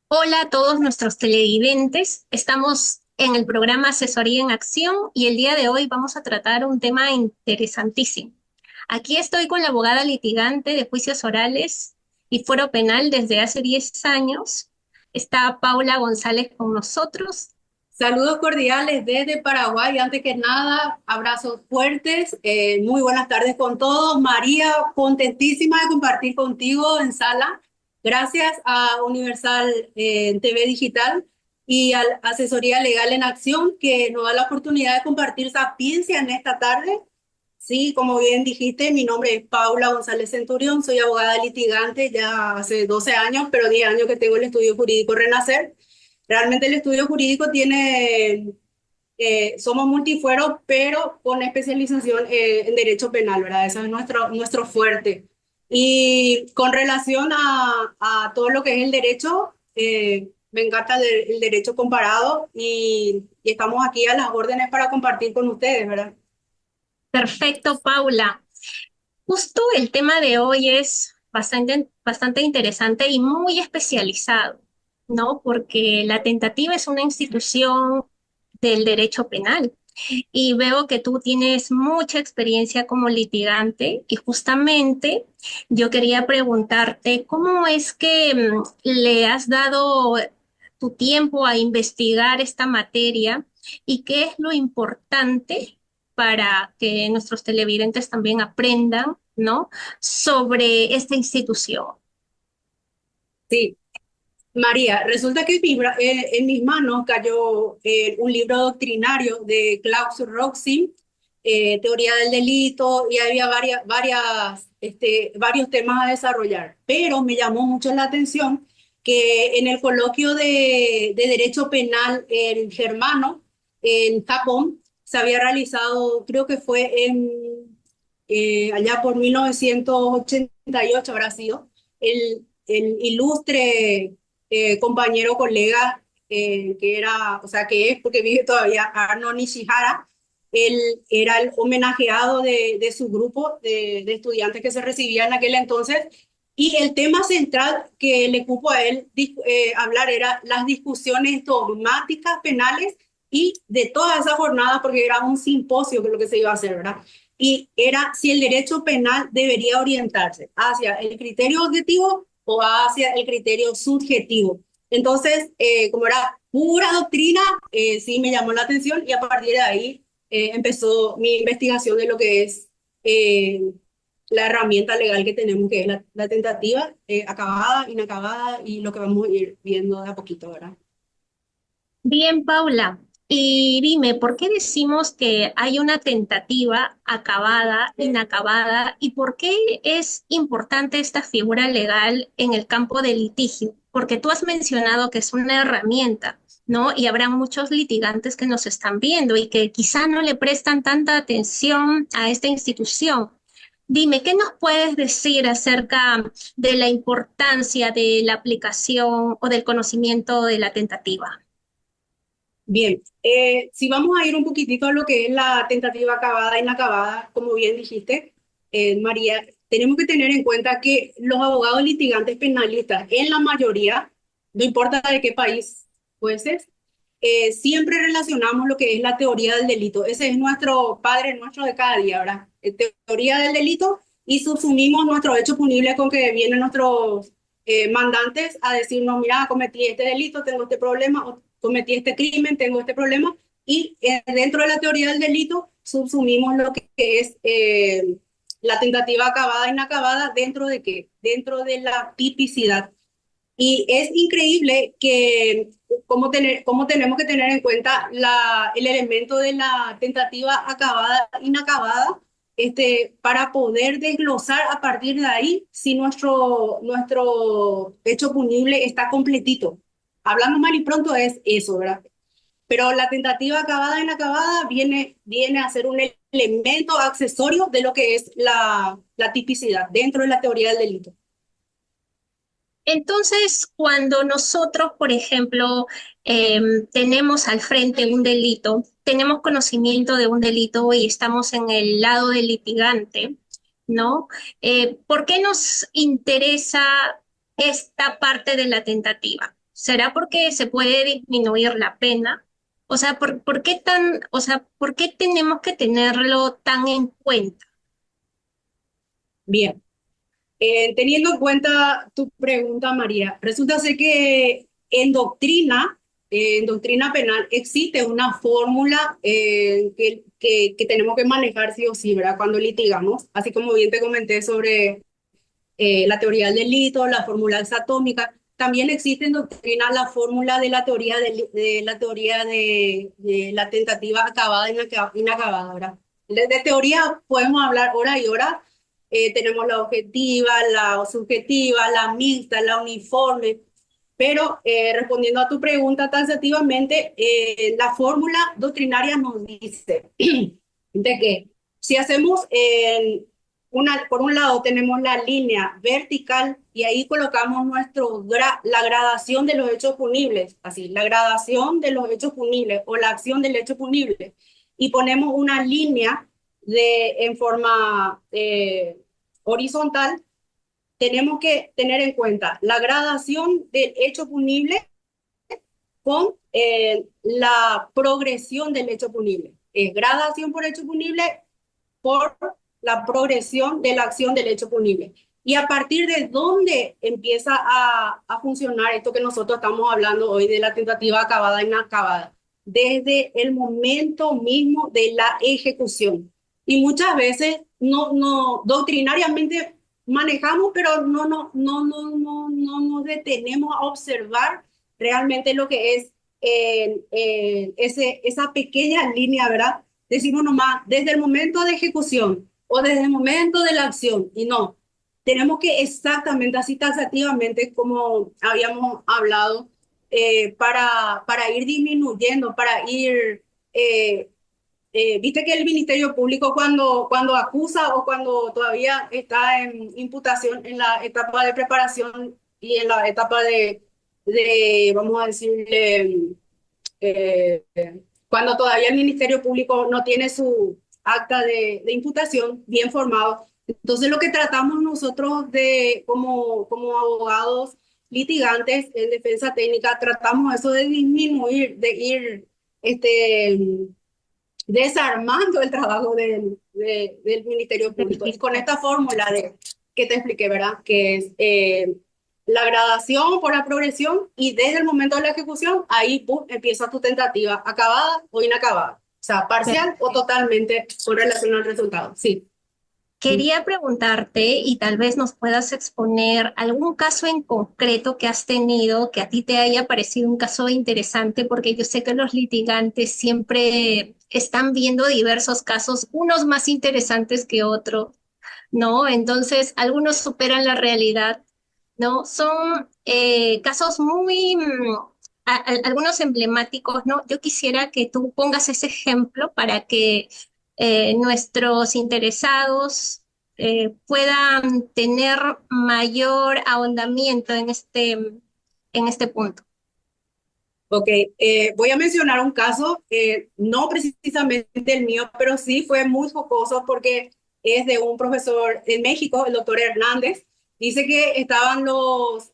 Hola a todos nuestros televidentes. Estamos en el programa Asesoría en Acción y el día de hoy vamos a tratar un tema interesantísimo. Aquí estoy con la abogada litigante de juicios orales y fuero penal desde hace 10 años. Está Paula González con nosotros. Saludos cordiales desde Paraguay. Antes que nada, abrazos fuertes. Muy buenas tardes con todos. María, contentísima de compartir contigo en sala. Gracias a Universal TV Digital y a Asesoría Legal en Acción que nos da la oportunidad de compartir sapiencia en esta tarde. Sí, como bien dijiste, mi nombre es Paula González Centurión. Soy abogada litigante ya hace 12 años, pero 10 años que tengo el estudio jurídico Renacer. Realmente el estudio jurídico tiene, somos multifueros, pero con especialización en derecho penal, ¿verdad? Eso es nuestro fuerte. Y con relación a todo lo que es el derecho, me encanta el derecho comparado y estamos aquí a las órdenes para compartir con ustedes, ¿verdad? Perfecto, Paula. Justo el tema de hoy es bastante interesante y muy especializado, ¿no? Porque la tentativa es una institución del derecho penal y veo que tú tienes mucha experiencia como litigante y justamente yo quería preguntarte cómo es que le has dado tu tiempo a investigar esta materia y qué es lo importante para que nuestros televidentes también aprendan, ¿no? Sobre esta institución. Sí. María, resulta que en mis manos cayó un libro doctrinario de Klaus Roxin, Teoría del Delito, y había varios temas a desarrollar. Pero me llamó mucho la atención que en el coloquio de Derecho Penal en germano, en Japón, se había realizado, creo que fue allá por 1988 habrá sido, el ilustre compañero, colega, que era, o sea, que es, porque vive todavía, Arno Nishihara. Él era el homenajeado de su grupo de estudiantes que se recibían en aquel entonces. Y el tema central que le cupo a él hablar era las discusiones dogmáticas penales y de toda esa jornada, porque era un simposio que lo que se iba a hacer, ¿verdad? Y era si el derecho penal debería orientarse hacia el criterio objetivo o hacia el criterio subjetivo. Entonces, como era pura doctrina, sí me llamó la atención y a partir de ahí empezó mi investigación de lo que es eh, la herramienta legal que tenemos, que es la tentativa acabada, inacabada y lo que vamos a ir viendo de a poquito, ¿verdad? Bien, Paula. Y dime, ¿por qué decimos que hay una tentativa acabada, inacabada, y por qué es importante esta figura legal en el campo del litigio? Porque tú has mencionado que es una herramienta, ¿no? Y habrá muchos litigantes que nos están viendo y que quizá no le prestan tanta atención a esta institución. Dime, ¿qué nos puedes decir acerca de la importancia de la aplicación o del conocimiento de la tentativa? Bien, si vamos a ir un poquitito a lo que es la tentativa acabada, inacabada, como bien dijiste, María, tenemos que tener en cuenta que los abogados litigantes penalistas, en la mayoría, no importa de qué país fueses, siempre relacionamos lo que es la teoría del delito. Ese es nuestro padre nuestro de cada día, ¿verdad? Teoría del delito y subsumimos nuestro hecho punible con que vienen nuestros mandantes a decirnos, mira, cometí este delito, tengo este problema, o cometí este crimen, tengo este problema. Y dentro de la teoría del delito subsumimos lo que es la tentativa acabada, inacabada, ¿dentro de qué? Dentro de la tipicidad. Y es increíble que cómo tenemos que tener en cuenta el elemento de la tentativa acabada, inacabada, para poder desglosar a partir de ahí si nuestro hecho punible está completito. Hablando mal y pronto es eso, ¿verdad? Pero la tentativa acabada, inacabada viene a ser un elemento accesorio de lo que es la tipicidad dentro de la teoría del delito. Entonces, cuando nosotros, por ejemplo, tenemos al frente un delito, tenemos conocimiento de un delito y estamos en el lado del litigante, ¿no? ¿Por qué nos interesa esta parte de la tentativa? ¿Será porque se puede disminuir la pena? O sea, ¿por qué o sea, por qué tenemos que tenerlo tan en cuenta? Bien. Teniendo en cuenta tu pregunta, María, resulta ser que en doctrina penal existe una fórmula que tenemos que manejar sí o sí, ¿verdad? Cuando litigamos, así como bien te comenté sobre la teoría del delito, la fórmula exatómica. También existe en doctrina la fórmula de la teoría de la tentativa acabada y inacabada, ¿verdad? De teoría podemos hablar hora y hora. Tenemos la objetiva, la subjetiva, la mixta, la uniforme. Pero respondiendo a tu pregunta taxativamente, la fórmula doctrinaria nos dice de que si hacemos por un lado tenemos la línea vertical y ahí colocamos la gradación de los hechos punibles, así, la gradación de los hechos punibles o la acción del hecho punible. Y ponemos una línea en forma horizontal. Tenemos que tener en cuenta la gradación del hecho punible con la progresión del hecho punible. Es gradación por hecho punible por la progresión de la acción del hecho punible. Y a partir de dónde empieza a funcionar esto que nosotros estamos hablando hoy de la tentativa acabada e inacabada, desde el momento mismo de la ejecución. Y muchas veces doctrinariamente manejamos, pero no nos detenemos a observar realmente lo que es esa pequeña línea, ¿verdad? Decimos nomás, desde el momento de ejecución o desde el momento de la acción, y no, tenemos que exactamente, así taxativamente como habíamos hablado, para ir disminuyendo, para ir, viste que el Ministerio Público cuando acusa o cuando todavía está en imputación en la etapa de preparación y en la etapa vamos a decirle, eh, cuando todavía el Ministerio Público no tiene su acta de imputación bien formado. Entonces, lo que tratamos nosotros como abogados litigantes en defensa técnica, tratamos eso de disminuir, de ir desarmando el trabajo del Ministerio Público. Y con esta fórmula que te expliqué, ¿verdad? Que es la gradación por la progresión y desde el momento de la ejecución, ahí pum, empieza tu tentativa, acabada o inacabada. O sea, parcial o Perfecto. totalmente con relación al resultado. Sí. Quería preguntarte y tal vez nos puedas exponer algún caso en concreto que has tenido que a ti te haya parecido un caso interesante, porque yo sé que los litigantes siempre están viendo diversos casos, unos más interesantes que otros, ¿no? Entonces, algunos superan la realidad, ¿no? Son casos muy, algunos emblemáticos, ¿no? Yo quisiera que tú pongas ese ejemplo para que nuestros interesados puedan tener mayor ahondamiento en este punto. Ok, voy a mencionar un caso, no precisamente el mío, pero sí fue muy jocoso porque es de un profesor en México, el doctor Hernández. Dice que estaban los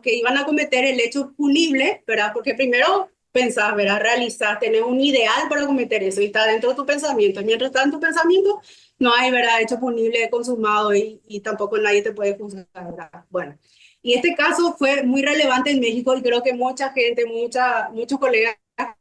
que iban a cometer el hecho punible, ¿verdad? Porque primero pensás, ¿verdad? Realizar, tener un ideal para cometer eso y está dentro de tu pensamiento. Mientras está en tu pensamiento, no hay, ¿verdad? Hecho punible consumado y tampoco nadie te puede juzgar, ¿verdad? Bueno. Y este caso fue muy relevante en México y creo que mucha gente, muchos colegas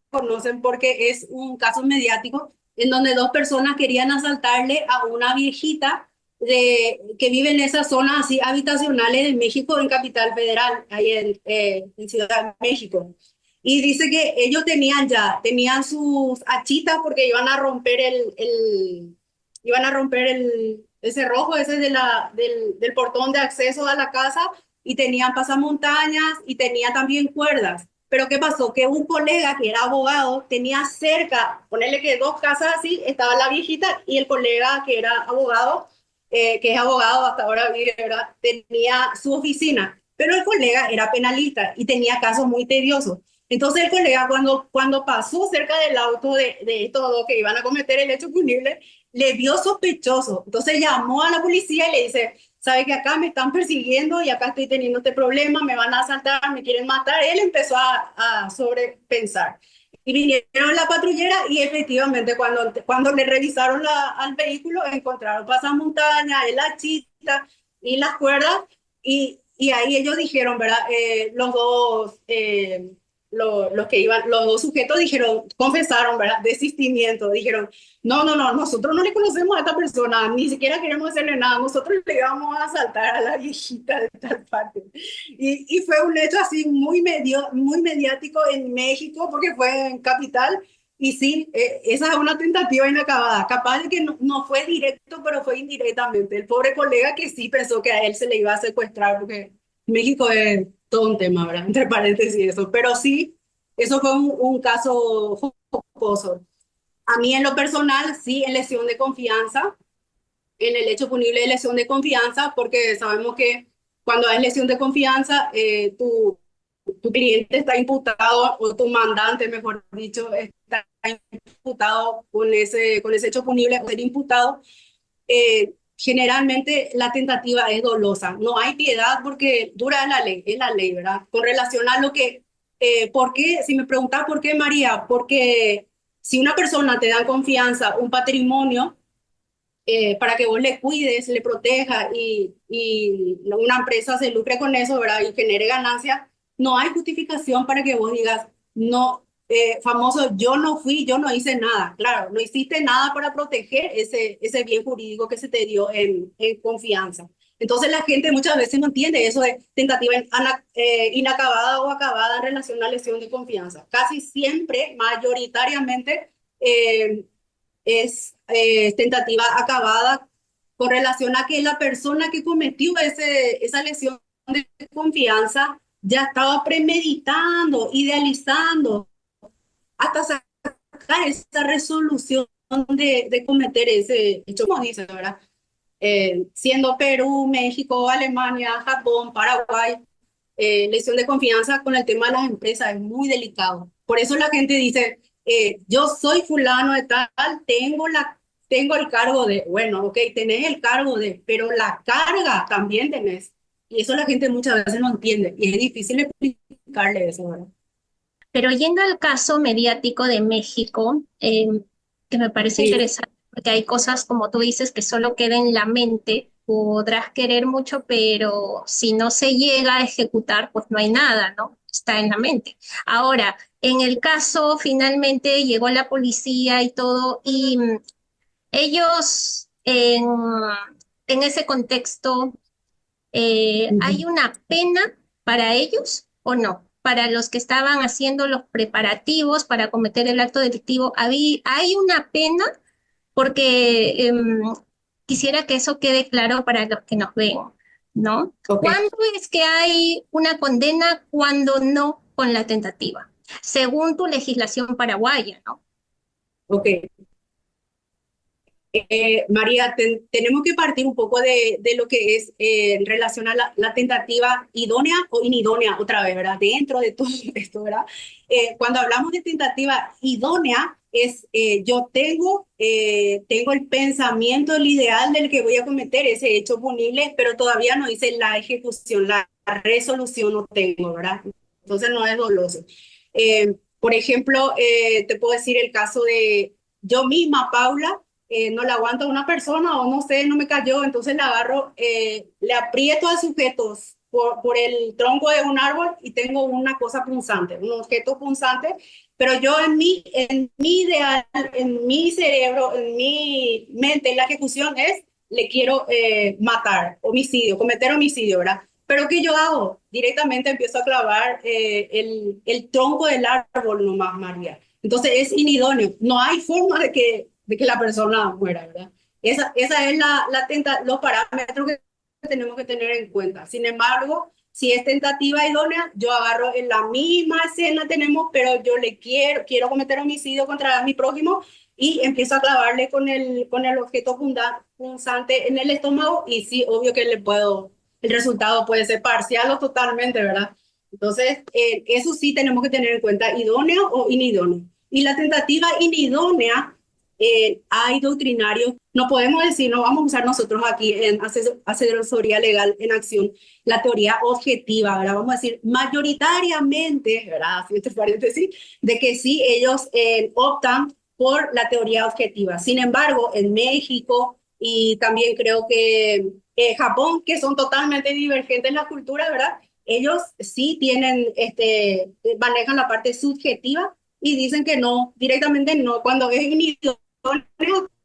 conocen porque es un caso mediático en donde dos personas querían asaltarle a una viejita que vive en esas zonas así habitacionales de México, en Capital Federal, ahí en Ciudad de México. Y dice que ellos tenían sus hachitas porque iban a romper el cerrojo ese del portón de acceso a la casa y tenían pasamontañas y tenía también cuerdas. Pero ¿qué pasó? Que un colega que era abogado tenía cerca, ponerle que dos casas así, estaba la viejita y el colega que era abogado, que es abogado hasta ahora vive, ¿verdad? Tenía su oficina. Pero el colega era penalista y tenía casos muy tediosos. Entonces el colega cuando pasó cerca del auto de estos dos que iban a cometer el hecho punible, le vio sospechoso. Entonces llamó a la policía y le dice, sabe que acá me están persiguiendo y acá estoy teniendo este problema, me van a asaltar, me quieren matar. Él empezó a sobrepensar. Y vinieron la patrullera y efectivamente cuando le revisaron al vehículo encontraron pasamontañas, el hachita y las cuerdas y ahí ellos dijeron, ¿verdad? Los dos, los que iban, los dos sujetos dijeron, confesaron, ¿verdad? Desistimiento, dijeron, no, no, no, nosotros no le conocemos a esta persona, ni siquiera queremos hacerle nada, nosotros le íbamos a asaltar a la viejita de tal parte. Y fue un hecho así muy mediático en México, porque fue en Capital, y sí, esa es una tentativa inacabada. Capaz de que no fue directo, pero fue indirectamente. El pobre colega que sí pensó que a él se le iba a secuestrar, porque México es todo un tema, ¿verdad? Entre paréntesis eso. Pero sí, eso fue un caso jocoso. A mí en lo personal, sí, en lesión de confianza, en el hecho punible de lesión de confianza, porque sabemos que cuando hay lesión de confianza, tu cliente está imputado, o tu mandante, mejor dicho, está imputado con ese hecho punible, o ser imputado. Generalmente la tentativa es dolosa. No hay piedad porque dura es la ley, ¿verdad? Con relación a lo que, ¿por qué? Si me preguntas por qué, María, porque si una persona te da confianza, un patrimonio, para que vos le cuides, le protejas y una empresa se lucre con eso, ¿verdad? Y genere ganancia, no hay justificación para que vos digas, no, famoso, yo no fui, yo no hice nada. Claro, no hiciste nada para proteger ese bien jurídico que se te dio en confianza. Entonces la gente muchas veces no entiende eso de tentativa inacabada o acabada en relación a lesión de confianza. Casi siempre, mayoritariamente, es tentativa acabada con relación a que la persona que cometió esa lesión de confianza ya estaba premeditando, idealizando, hasta sacar esa resolución de cometer ese hecho, como dice, ¿verdad? Siendo Perú, México, Alemania, Japón, Paraguay, lesión de confianza con el tema de las empresas es muy delicado. Por eso la gente dice, yo soy fulano de tal, tengo el cargo de, bueno, ok, tenés el cargo de, pero la carga también tenés. Y eso la gente muchas veces no entiende y es difícil explicarle eso, ¿verdad? Pero yendo al caso mediático de México, que me parece Sí, interesante, porque hay cosas, como tú dices, que solo quedan en la mente. Podrás querer mucho, pero si no se llega a ejecutar, pues no hay nada, ¿no? Está en la mente. Ahora, en el caso, finalmente llegó la policía y todo, y ellos en ese contexto, ¿hay una pena para ellos o no? Para los que estaban haciendo los preparativos para cometer el acto delictivo, ¿hay una pena? Porque quisiera que eso quede claro para los que nos ven, ¿no? ok, ¿Cuándo es que hay una condena, cuándo no con la tentativa? Según tu legislación paraguaya, ¿no? ok. María, tenemos que partir un poco de lo que es en relación a la tentativa idónea o inidónea, otra vez, ¿verdad? Dentro de todo esto, ¿verdad? Cuando hablamos de tentativa idónea, es yo tengo el pensamiento, el ideal del que voy a cometer ese hecho punible, pero todavía no hice la ejecución, la resolución no tengo, ¿verdad? Entonces no es doloso. Por ejemplo, te puedo decir el caso de yo misma, Paula, no le aguanto a una persona o no sé, no me cayó, entonces le agarro, le aprieto al sujeto por el tronco de un árbol y tengo una cosa punzante, un objeto punzante, pero yo en mi ideal, en mi cerebro, en mi mente, la ejecución es, le quiero matar, homicidio, cometer homicidio, ¿verdad? Pero ¿qué yo hago? Directamente empiezo a clavar el tronco del árbol nomás, María. Entonces es inidóneo. No hay forma de que la persona muera, ¿verdad? Esa es los parámetros que tenemos que tener en cuenta. Sin embargo, si es tentativa idónea, yo agarro en la misma escena tenemos, pero yo quiero cometer homicidio contra mi prójimo y empiezo a clavarle con el objeto punzante en el estómago y sí, obvio que el resultado puede ser parcial o totalmente, ¿verdad? Entonces, eso sí tenemos que tener en cuenta, idóneo o inidóneo. Y la tentativa inidónea hay doctrinarios, no podemos decir, no vamos a usar nosotros aquí en asesoría legal en acción la teoría objetiva, ¿verdad? Vamos a decir mayoritariamente, ¿verdad? Así entre paréntesis, de que sí, ellos optan por la teoría objetiva. Sin embargo, en México y también creo que Japón, que son totalmente divergentes en la cultura, ¿verdad? Ellos sí tienen, manejan la parte subjetiva y dicen que no, directamente no. Cuando es inhibición,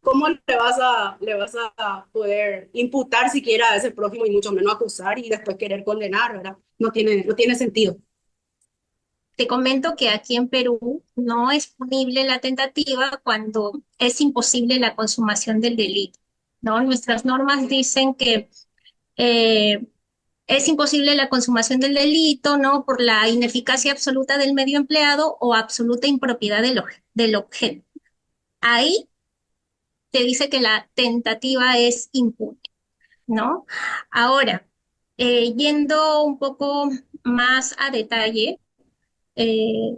¿cómo le vas a poder imputar siquiera a ese prójimo y mucho menos acusar y después querer condenar, ¿verdad? No tiene sentido. Te comento que aquí en Perú no es punible la tentativa cuando es imposible la consumación del delito, ¿no? Nuestras normas dicen que eh, es imposible la consumación del delito, ¿no? Por la ineficacia absoluta del medio empleado o absoluta impropiedad del objeto. Ahí te dice que la tentativa es impune, ¿no? Ahora, yendo un poco más a detalle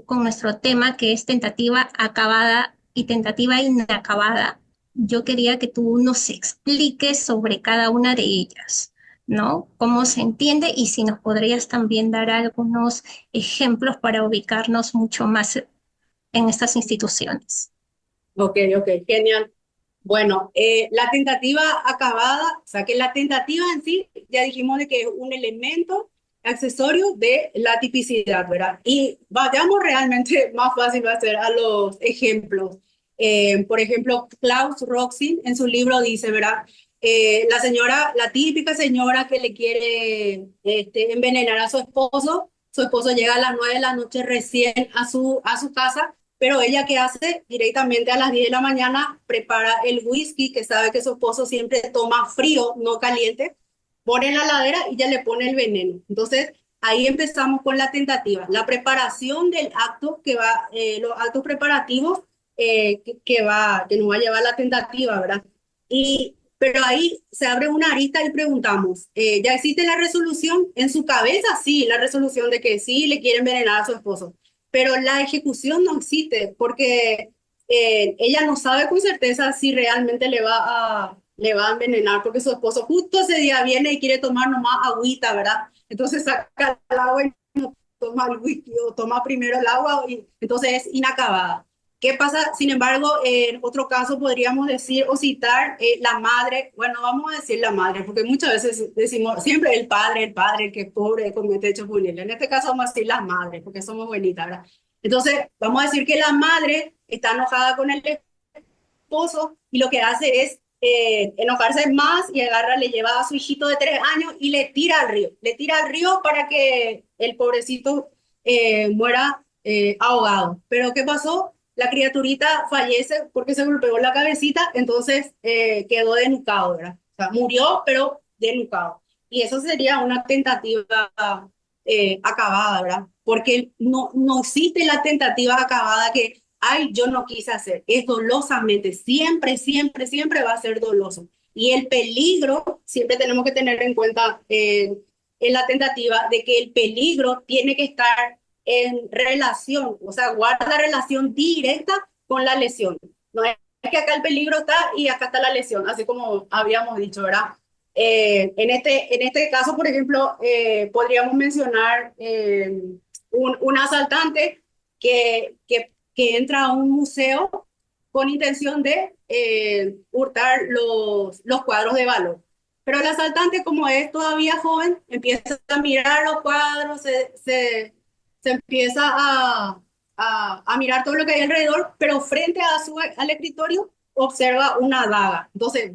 con nuestro tema que es tentativa acabada y tentativa inacabada, yo quería que tú nos expliques sobre cada una de ellas, ¿no? Cómo se entiende y si nos podrías también dar algunos ejemplos para ubicarnos mucho más en estas instituciones. Ok, ok, genial. Bueno, la tentativa acabada, o sea que la tentativa en sí, ya dijimos de que es un elemento accesorio de la tipicidad, ¿verdad? Y vayamos realmente más fácil va a ser a los ejemplos. Por ejemplo, Klaus Roxin en su libro dice, ¿verdad? La señora, la típica señora que le quiere envenenar a su esposo llega a las 9 de la noche recién a su casa, pero ella que hace directamente a las 10 de la mañana, prepara el whisky que sabe que su esposo siempre toma frío, no caliente, pone en la ladera y ya le pone el veneno. Entonces, ahí empezamos con la tentativa, la preparación del acto que va, los actos preparativos que nos va a llevar a la tentativa, ¿verdad? Pero ahí se abre una arista y preguntamos, ¿ya existe la resolución? En su cabeza, sí, la resolución de que sí le quiere envenenar a su esposo, pero la ejecución no existe porque ella no sabe con certeza si realmente le va a envenenar, porque su esposo justo ese día viene y quiere tomar nomás agüita, ¿verdad? Entonces saca el agua y no toma el whisky o toma primero el agua y entonces es inacabada. ¿Qué pasa? Sin embargo, en otro caso podríamos decir o citar la madre, bueno, vamos a decir la madre, porque muchas veces decimos siempre el padre, el que es pobre, comete hechos punibles. En este caso vamos a decir las madres, porque somos buenitas, ¿verdad? Entonces, vamos a decir que la madre está enojada con el esposo y lo que hace es enojarse más y agarra, le lleva a su hijito de 3 años y le tira al río para que el pobrecito muera ahogado. Pero ¿qué pasó? La criaturita fallece porque se golpeó la cabecita, entonces quedó denucado, ¿verdad? O sea, murió, pero denucado. Y eso sería una tentativa acabada, ¿verdad? Porque no existe la tentativa acabada que ay, yo no quise hacer, es dolosamente, siempre, siempre, siempre va a ser doloso. Y el peligro, siempre tenemos que tener en cuenta en la tentativa de que el peligro tiene que estar en relación, o sea, guarda relación directa con la lesión. No es que acá el peligro está y acá está la lesión, así como habíamos dicho, ¿verdad? En este caso, por ejemplo, podríamos mencionar un asaltante que entra a un museo con intención de hurtar los cuadros de valor. Pero el asaltante, como es todavía joven, empieza a mirar los cuadros, se empieza a mirar todo lo que hay alrededor, pero frente al escritorio observa una daga. Entonces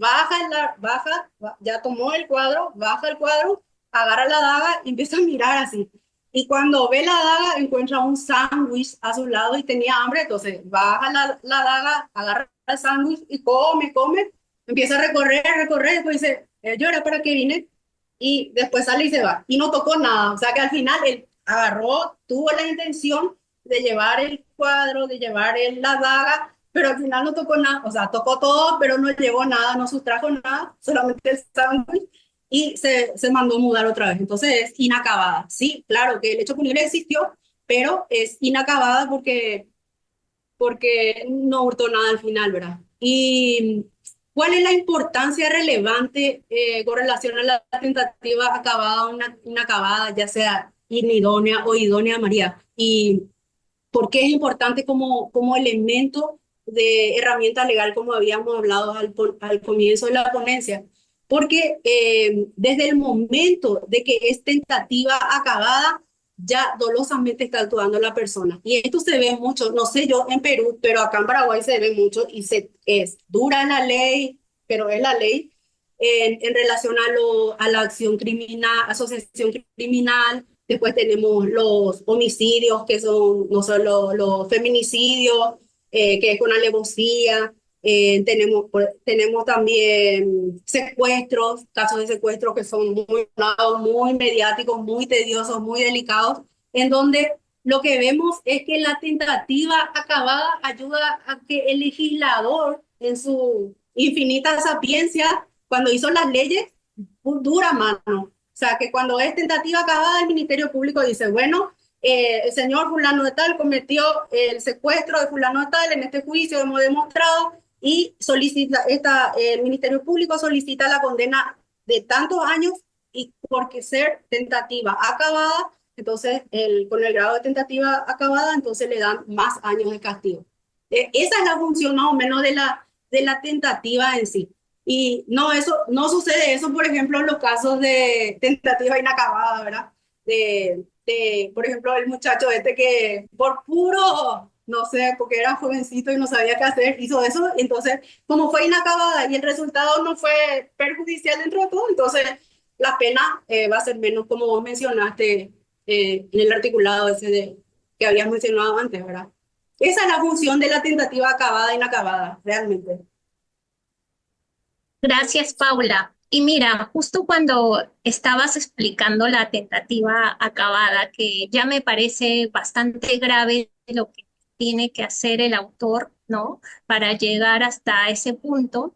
ya tomó el cuadro, baja el cuadro, agarra la daga y empieza a mirar así. Y cuando ve la daga, encuentra un sándwich a su lado y tenía hambre, entonces baja la daga, agarra el sándwich y come, come, empieza a recorrer, después dice, yo era para qué vine, y después sale y se va. Y no tocó nada, o sea que al final él agarró, tuvo la intención de llevar el cuadro, de llevar la daga, pero al final no tocó nada, o sea, tocó todo, pero no llevó nada, no sustrajo nada, solamente el sándwich y se mandó mudar otra vez. Entonces es inacabada. Sí, claro que el hecho punible existió, pero es inacabada porque no hurtó nada al final, ¿verdad? ¿Y cuál es la importancia relevante con relación a la tentativa acabada o inacabada, ya sea inidónea o idónea, María? ¿Y por qué es importante como elemento de herramienta legal, como habíamos hablado al comienzo de la ponencia? Porque desde el momento de que es tentativa acabada, ya dolosamente está actuando la persona. Y esto se ve mucho, no sé yo en Perú, pero acá en Paraguay se ve mucho y es dura la ley, pero es la ley en relación a la acción criminal, asociación criminal. Después tenemos los homicidios, que son no solo los feminicidios, que es con alevosía. Tenemos también secuestros, casos de secuestro que son muy mediáticos, muy tediosos, muy delicados, en donde lo que vemos es que la tentativa acabada ayuda a que el legislador, en su infinita sapiencia, cuando hizo las leyes, dura mano. O sea, que cuando es tentativa acabada, el Ministerio Público dice, bueno, el señor fulano de tal cometió el secuestro de fulano de tal, en este juicio hemos demostrado, y solicita el Ministerio Público solicita la condena de tantos años, y porque ser tentativa acabada, entonces con el grado de tentativa acabada, entonces le dan más años de castigo. Esa es la función más o menos de la tentativa en sí. Y no, eso, no sucede eso, por ejemplo, en los casos de tentativa inacabada, ¿verdad? Por ejemplo, el muchacho este que por puro, no sé, porque era jovencito y no sabía qué hacer, hizo eso. Entonces, como fue inacabada y el resultado no fue perjudicial dentro de todo, entonces la pena va a ser menos, como vos mencionaste en el articulado ese que habías mencionado antes, ¿verdad? Esa es la función de la tentativa acabada e inacabada, realmente. Gracias, Paula. Y mira, justo cuando estabas explicando la tentativa acabada, que ya me parece bastante grave lo que tiene que hacer el autor, ¿no? Para llegar hasta ese punto.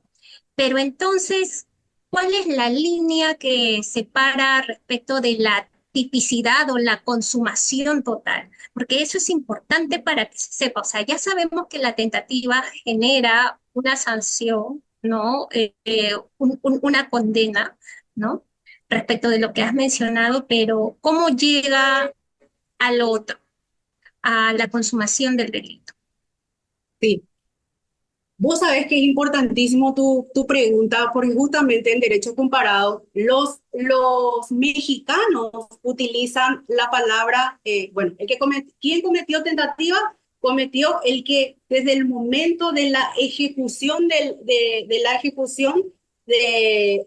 Pero entonces, ¿cuál es la línea que separa respecto de la tipicidad o la consumación total? Porque eso es importante para que se sepa. O sea, ya sabemos que la tentativa genera una sanción, ¿no? Una condena, ¿no? Respecto de lo que has mencionado, pero ¿cómo llega al otro, a la consumación del delito? Sí. Vos sabés que es importantísimo tu pregunta, porque justamente en derecho comparado, los mexicanos utilizan la palabra, bueno, ¿quién cometió tentativa? Cometió el que desde el momento de la ejecución de la ejecución del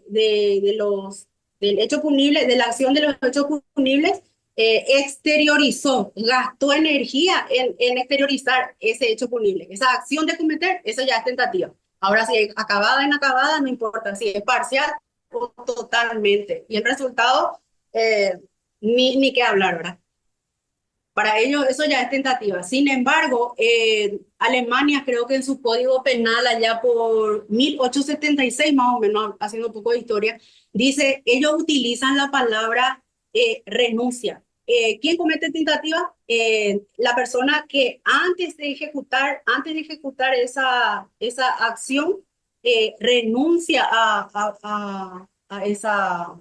hecho punible, de la acción de los hechos punibles, exteriorizó, gastó energía en exteriorizar ese hecho punible. Esa acción de cometer, eso ya es tentativa. Ahora, si es acabada, inacabada, no importa si es parcial o totalmente. Y el resultado, ni qué hablar, ¿verdad? Para ellos eso ya es tentativa. Sin embargo, Alemania creo que en su código penal allá por 1876 más o menos, haciendo un poco de historia, dice, ellos utilizan la palabra renuncia. ¿Quién comete tentativa? La persona que antes de ejecutar esa acción, renuncia a esa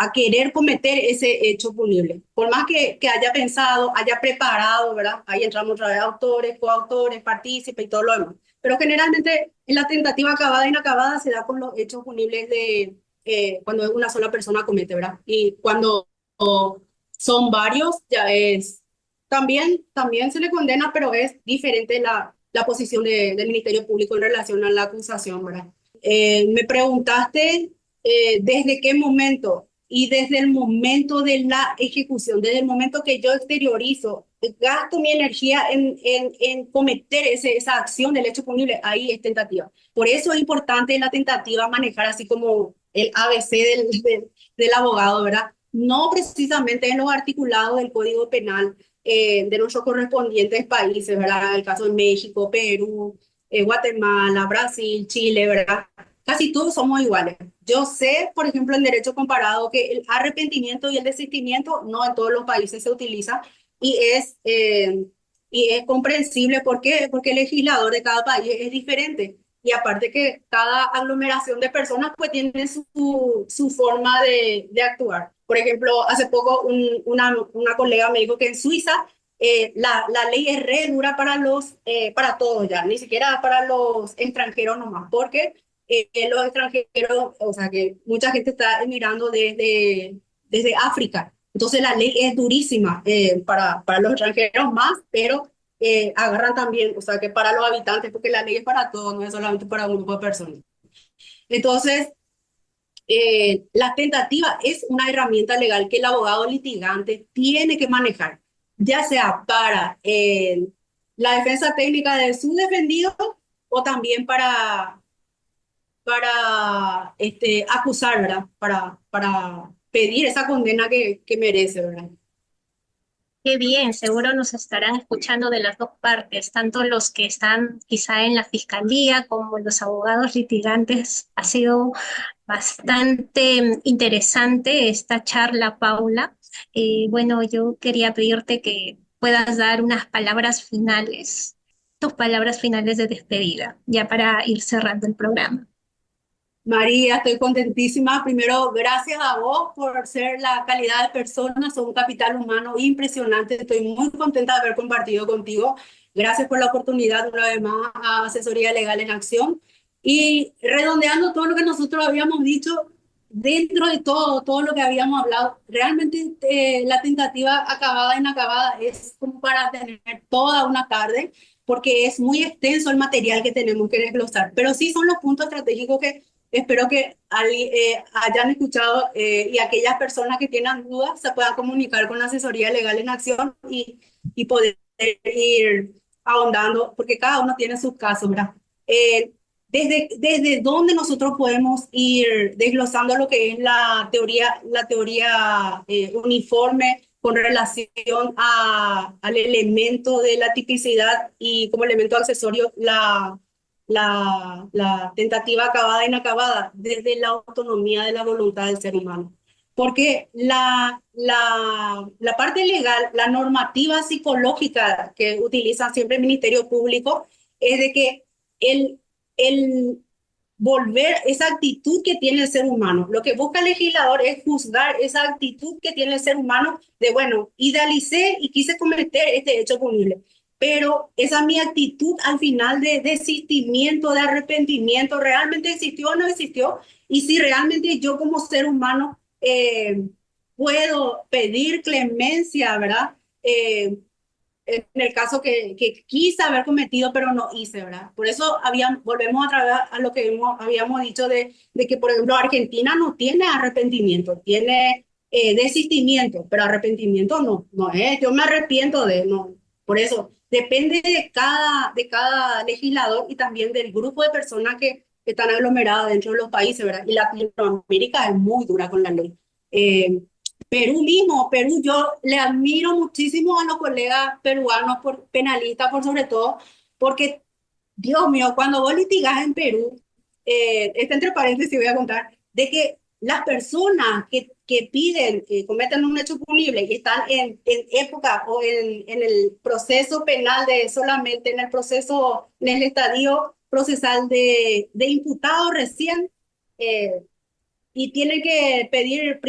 a querer cometer ese hecho punible. Por más que haya pensado, haya preparado, ¿verdad? Ahí entramos otra vez autores, coautores, partícipes y todo lo demás. Pero generalmente en la tentativa acabada e inacabada se da con los hechos punibles de cuando es una sola persona comete, ¿verdad? Y cuando son varios, ya es, también se le condena, pero es diferente la posición del Ministerio Público en relación a la acusación, ¿verdad? Me preguntaste desde qué momento y desde el momento de la ejecución, desde el momento que yo exteriorizo, gasto mi energía en cometer esa acción del hecho punible, ahí es tentativa. Por eso es importante en la tentativa manejar así como el ABC del abogado, ¿verdad? No precisamente en los articulados del Código Penal de nuestros correspondientes países, ¿verdad? El caso de México, Perú, Guatemala, Brasil, Chile, ¿verdad? Casi todos somos iguales. Yo sé, por ejemplo, en derecho comparado que el arrepentimiento y el desistimiento no en todos los países se utiliza y es y es comprensible. ¿Por qué? Porque el legislador de cada país es diferente. Y aparte que cada aglomeración de personas pues tiene su forma de actuar. Por ejemplo, hace poco una colega me dijo que en Suiza la ley es re dura para todos ya, ni siquiera para los extranjeros nomás, porque los extranjeros, o sea que mucha gente está emigrando desde África. Entonces la ley es durísima para los extranjeros más, pero agarran también, o sea que para los habitantes, porque la ley es para todos, no es solamente para un grupo de personas. Entonces, la tentativa es una herramienta legal que el abogado litigante tiene que manejar, ya sea para la defensa técnica de su defendido o también para acusar, ¿verdad? Para pedir esa condena que merece, ¿verdad? Qué bien, seguro nos estarán escuchando de las dos partes, tanto los que están quizá en la fiscalía como los abogados litigantes. Ha sido bastante interesante esta charla, Paula. Bueno, yo quería pedirte que puedas dar unas palabras finales, tus palabras finales de despedida, ya para ir cerrando el programa. María, estoy contentísima. Primero, gracias a vos por ser la calidad de persona, sos un capital humano impresionante. Estoy muy contenta de haber compartido contigo. Gracias por la oportunidad una vez más a Asesoría Legal en Acción. Y redondeando todo lo que nosotros habíamos dicho, dentro de todo lo que habíamos hablado, realmente la tentativa acabada, inacabada, es como para tener toda una tarde, porque es muy extenso el material que tenemos que desglosar. Pero sí son los puntos estratégicos que espero que hayan escuchado y aquellas personas que tengan dudas se puedan comunicar con la Asesoría Legal en Acción y poder ir ahondando, porque cada uno tiene sus casos, ¿verdad? Desde dónde nosotros podemos ir desglosando lo que es la teoría uniforme con relación al elemento de la tipicidad y como elemento accesorio la tentativa acabada e inacabada desde la autonomía de la voluntad del ser humano. Porque la parte legal, la normativa psicológica que utiliza siempre el Ministerio Público es de que el, el volver esa actitud que tiene el ser humano. Lo que busca el legislador es juzgar esa actitud que tiene el ser humano de, bueno, idealicé y quise cometer este hecho punible, pero esa mi actitud al final de desistimiento, de arrepentimiento, ¿realmente existió o no existió? Y si realmente yo como ser humano puedo pedir clemencia, ¿verdad? En el caso que quise haber cometido, pero no hice, ¿verdad? Por eso volvemos a través a lo que habíamos dicho de que, por ejemplo, Argentina no tiene arrepentimiento, tiene desistimiento, pero arrepentimiento no es, yo me arrepiento no. Por eso, depende de cada legislador y también del grupo de personas que están aglomeradas dentro de los países, ¿verdad? Y Latinoamérica es muy dura con la ley. Perú mismo, Perú, yo le admiro muchísimo a los colegas peruanos, penalistas por sobre todo, porque, Dios mío, cuando vos litigás en Perú, está entre paréntesis, voy a contar, de que las personas que piden, que cometen un hecho punible y están en época o en el proceso penal de solamente en el estadio procesal de imputado recién, eh, y tiene que pedir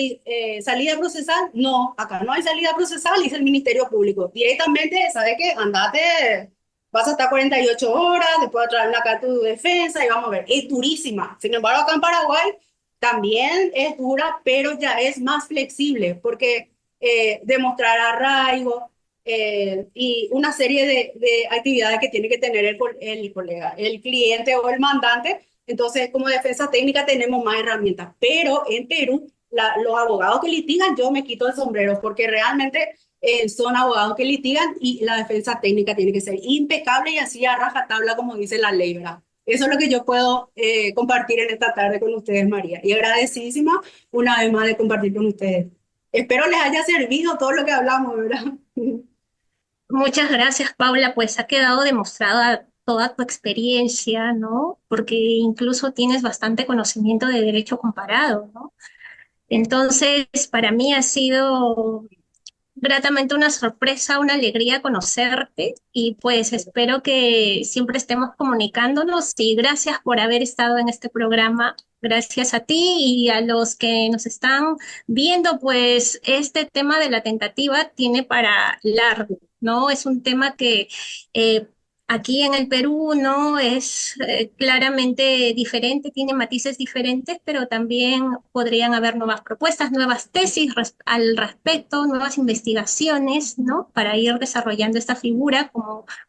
salida procesal. No, acá no hay salida procesal, dice el Ministerio Público. Directamente, ¿sabes qué? Andate, vas a estar 48 horas, después a traer una carta de tu defensa y vamos a ver. Es durísima. Sin embargo, acá en Paraguay también es dura, pero ya es más flexible porque demostrar arraigo y una serie de actividades que tiene que tener el colega, el cliente o el mandante. Entonces, como defensa técnica tenemos más herramientas, pero en Perú, los abogados que litigan, yo me quito el sombrero porque realmente son abogados que litigan y la defensa técnica tiene que ser impecable y así a rajatabla, como dice la ley, ¿verdad? Eso es lo que yo puedo compartir en esta tarde con ustedes, María. Y agradecidísima una vez más de compartir con ustedes. Espero les haya servido todo lo que hablamos, ¿verdad? Muchas gracias, Paula, pues ha quedado demostrada toda tu experiencia, ¿no? Porque incluso tienes bastante conocimiento de derecho comparado, ¿no? Entonces, para mí ha sido gratamente una sorpresa, una alegría conocerte y pues espero que siempre estemos comunicándonos y gracias por haber estado en este programa. Gracias a ti y a los que nos están viendo, pues este tema de la tentativa tiene para largo, ¿no? Es un tema que eh, aquí en el Perú no es claramente diferente, tiene matices diferentes, pero también podrían haber nuevas propuestas, nuevas tesis al respecto, nuevas investigaciones, ¿no? Para ir desarrollando esta figura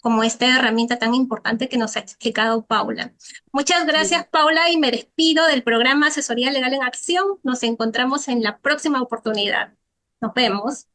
como esta herramienta tan importante que nos ha explicado Paula. Muchas gracias, Paula, y me despido del programa Asesoría Legal en Acción. Nos encontramos en la próxima oportunidad. Nos vemos.